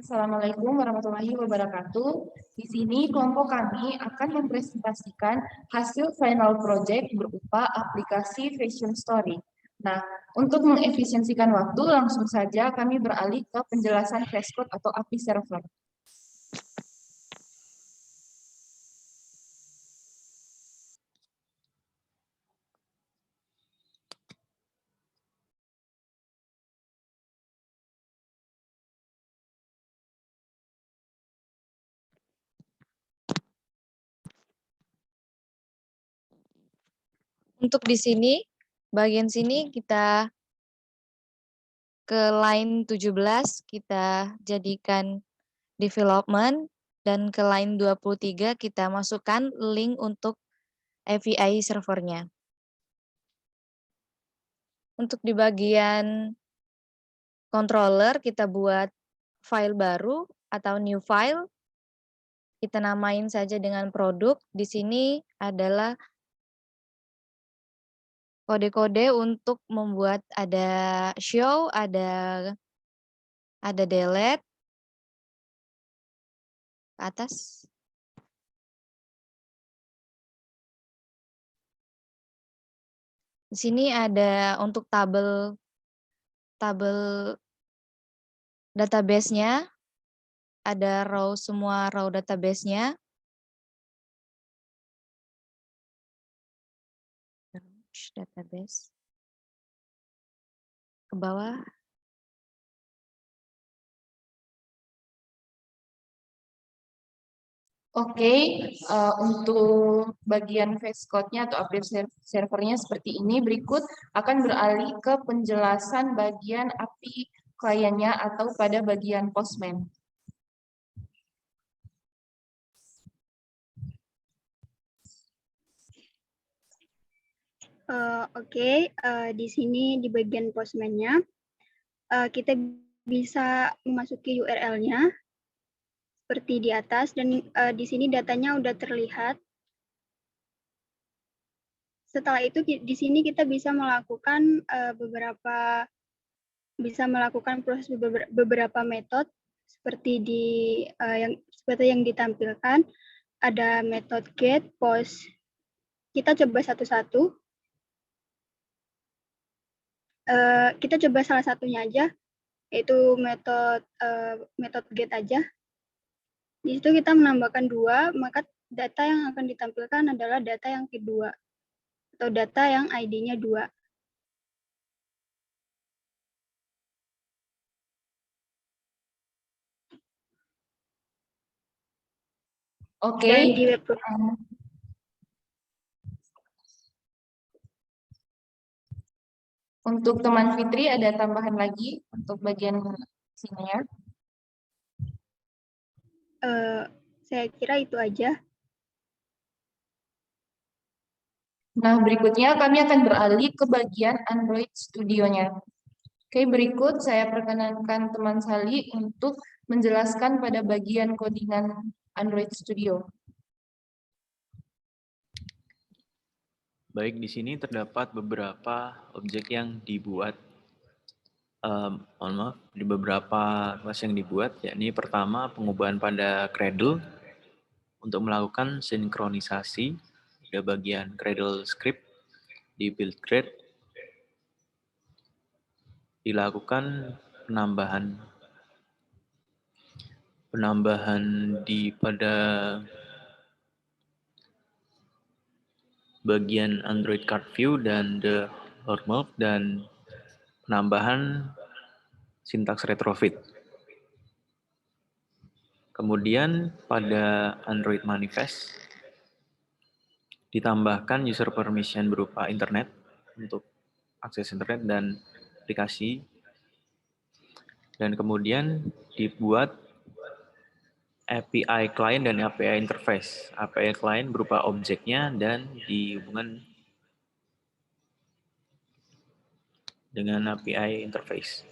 Assalamualaikum warahmatullahi wabarakatuh. Di sini kelompok kami akan mempresentasikan hasil final project berupa aplikasi Fashion Story. Nah, untuk mengefisiensikan waktu, langsung saja kami beralih ke penjelasan Fastcode atau API server. Untuk di sini, bagian sini kita ke line 17, kita jadikan development, dan ke line 23 kita masukkan link untuk API servernya. Untuk di bagian controller, kita buat file baru atau new file. Kita namain saja dengan produk. Di sini adalah kode-kode untuk membuat ada show, ada delete ke atas. Di sini ada untuk tabel database-nya, ada semua row database-nya. Database. Ke bawah. Oke, untuk bagian Fastcode-nya atau update servernya seperti ini. Berikut akan beralih ke penjelasan bagian API kliennya atau pada bagian Postman. Di sini di bagian Postman-nya kita bisa memasuki URL-nya seperti di atas, dan di sini datanya udah terlihat. Setelah itu di sini kita bisa melakukan proses beberapa metode seperti yang ditampilkan. Ada metode get, post. Kita coba satu-satu. Kita coba salah satunya aja, yaitu metode get aja. Di situ kita menambahkan 2, maka data yang akan ditampilkan adalah data yang kedua, atau data yang ID-nya 2. Oke. Dan di web untuk teman Fitri ada tambahan lagi untuk bagian sininya? Saya kira itu aja. Nah, berikutnya kami akan beralih ke bagian Android Studio-nya. Oke, berikut saya perkenankan teman Sali untuk menjelaskan pada bagian codingan Android Studio. Baik, di sini terdapat beberapa objek yang dibuat. Mohon maaf, di beberapa kelas yang dibuat, yakni pertama pengubahan pada Gradle untuk melakukan sinkronisasi pada bagian Gradle script di build grade, dilakukan penambahan pada bagian Android Card View dan the HORMOP, dan penambahan sintaks retrofit. Kemudian pada Android Manifest ditambahkan user permission berupa internet untuk akses internet dan aplikasi. Dan kemudian dibuat API client dan API interface. API client berupa objeknya dan dihubungkan dengan API interface.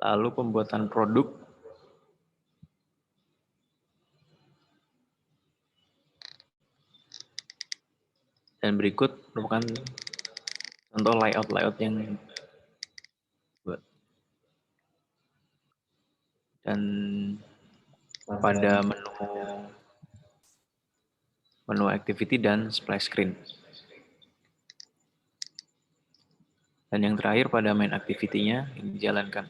Lalu pembuatan produk. Dan berikut merupakan contoh layout yang buat. dan pada menu activity dan splash screen. Dan yang terakhir pada main activity-nya ini dijalankan.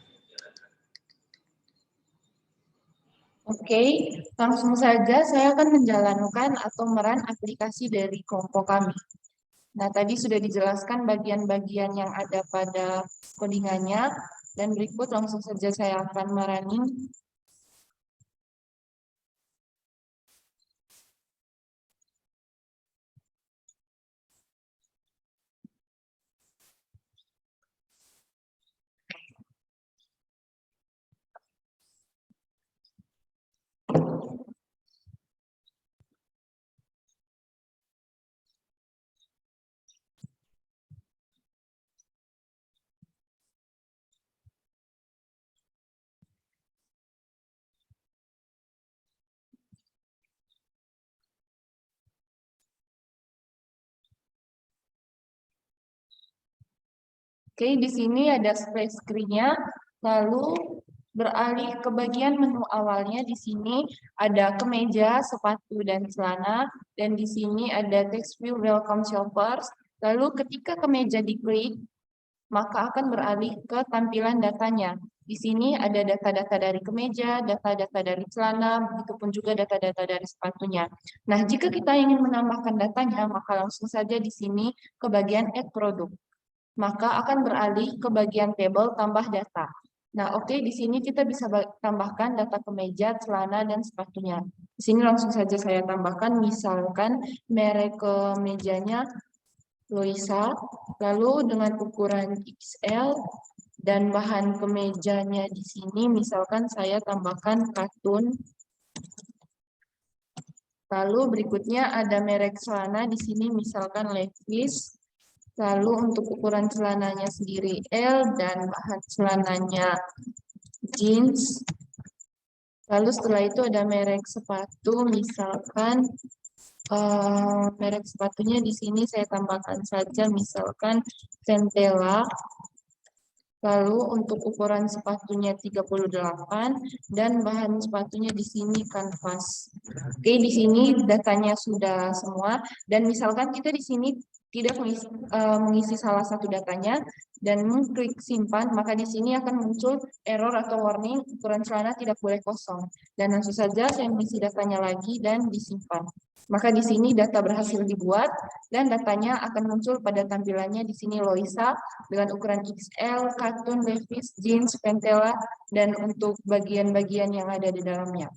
Oke, langsung saja saya akan menjalankan atau meran aplikasi dari kelompok kami. Nah, tadi sudah dijelaskan bagian-bagian yang ada pada codingannya, dan berikut langsung saja saya akan merunning. Oke, di sini ada splash screen-nya, lalu beralih ke bagian menu awalnya. Di sini ada kemeja, sepatu, dan celana, dan di sini ada text view welcome shoppers. Lalu ketika kemeja diklik, maka akan beralih ke tampilan datanya. Di sini ada data-data dari kemeja, data-data dari celana, begitupun juga data-data dari sepatunya. Nah, jika kita ingin menambahkan datanya, maka langsung saja di sini ke bagian add product. Maka akan beralih ke bagian table tambah data. Nah, oke, di sini kita bisa tambahkan data kemeja, celana, dan sepatunya. Di sini langsung saja saya tambahkan, misalkan merek kemejanya Loisa, lalu dengan ukuran XL, dan bahan kemejanya di sini, misalkan saya tambahkan katun. Lalu berikutnya ada merek celana di sini, misalkan Levi's. Lalu untuk ukuran celananya sendiri L dan bahan celananya jeans. Lalu setelah itu ada merek sepatu, misalkan merek sepatunya di sini saya tambahkan saja, misalkan Ventela. Lalu untuk ukuran sepatunya 38 dan bahan sepatunya di sini kanvas. Oke, di sini datanya sudah semua, dan misalkan kita di sini tidak mengisi salah satu datanya dan mengklik simpan, maka di sini akan muncul error atau warning ukuran celana tidak boleh kosong. Dan langsung saja saya mengisi datanya lagi dan disimpan. Maka di sini data berhasil dibuat dan datanya akan muncul pada tampilannya di sini Loisa dengan ukuran XL, katun, Levi's, jeans, Ventela, dan untuk bagian-bagian yang ada di dalamnya.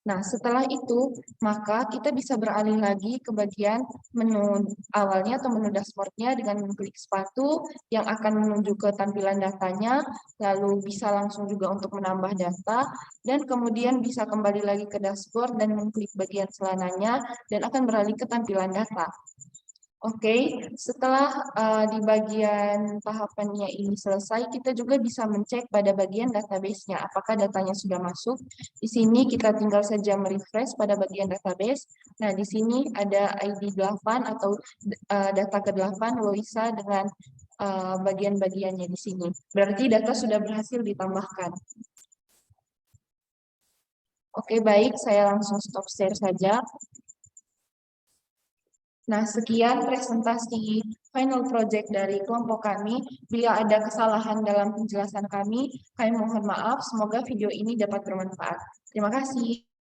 Nah, setelah itu, maka kita bisa beralih lagi ke bagian menu awalnya atau menu dashboard-nya dengan mengklik sepatu yang akan menuju ke tampilan datanya, lalu bisa langsung juga untuk menambah data, dan kemudian bisa kembali lagi ke dashboard dan mengklik bagian celananya, dan akan beralih ke tampilan data. Oke, setelah di bagian tahapannya ini selesai, kita juga bisa mencek pada bagian database-nya, apakah datanya sudah masuk. Di sini kita tinggal saja merefresh pada bagian database. Nah, di sini ada ID 8 atau data ke-8 Loisa dengan bagian-bagiannya di sini. Berarti data sudah berhasil ditambahkan. Oke, baik, saya langsung stop share saja. Nah, sekian presentasi final project dari kelompok kami. Bila ada kesalahan dalam penjelasan kami mohon maaf. Semoga video ini dapat bermanfaat. Terima kasih.